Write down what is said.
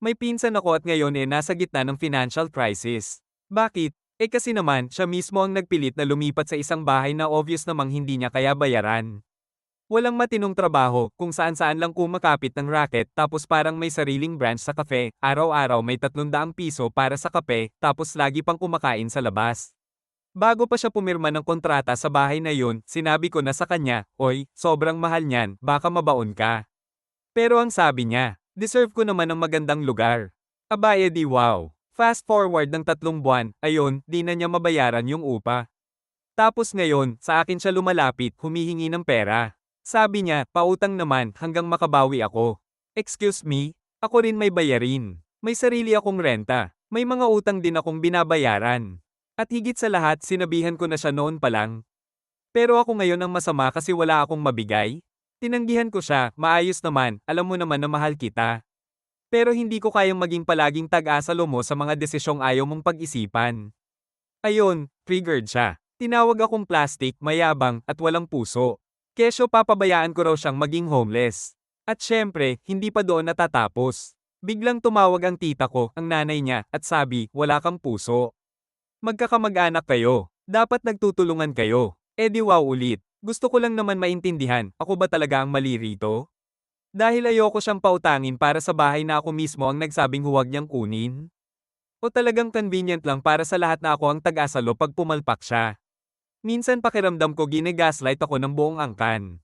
May pinsan ako at ngayon nasa gitna ng financial crisis. Bakit? Kasi naman, siya mismo ang nagpilit na lumipat sa isang bahay na obvious namang hindi niya kaya bayaran. Walang matinong trabaho, kung saan-saan lang kumakapit ng racket tapos parang may sariling branch sa kafe, araw-araw may 300 piso para sa kape, tapos lagi pang kumakain sa labas. Bago pa siya pumirma ng kontrata sa bahay na yun, sinabi ko na sa kanya, "Oy, sobrang mahal niyan, baka mabaon ka." Pero ang sabi niya, deserve ko naman ng magandang lugar. Aba di wow. Fast forward ng 3 buwan, ayun, di na niya mabayaran yung upa. Tapos ngayon, sa akin siya lumalapit, humihingi ng pera. Sabi niya, pautang naman hanggang makabawi ako. Excuse me? Ako rin may bayarin. May sarili akong renta. May mga utang din akong binabayaran. At higit sa lahat, sinabihan ko na siya noon pa lang. Pero ako ngayon ang masama kasi wala akong mabigay. Tinanggihan ko siya, maayos naman, alam mo naman na mahal kita. Pero hindi ko kayang maging palaging tag-asalo mo sa mga desisyong ayaw mong pag-isipan. Ayun, triggered siya. Tinawag akong plastic, mayabang, at walang puso. Kesyo papabayaan ko raw siyang maging homeless. At syempre, hindi pa doon natatapos. Biglang tumawag ang tita ko, ang nanay niya, at sabi, wala kang puso. Magkakamag-anak kayo. Dapat nagtutulungan kayo. Di wow ulit. Gusto ko lang naman maintindihan, ako ba talaga ang mali rito? Dahil ayoko siyang pautangin para sa bahay na ako mismo ang nagsabing huwag niyang kunin? O talagang convenient lang para sa lahat na ako ang tag-asalo pag pumalpak siya? Minsan pakiramdam ko gine-gaslight ako ng buong angkan.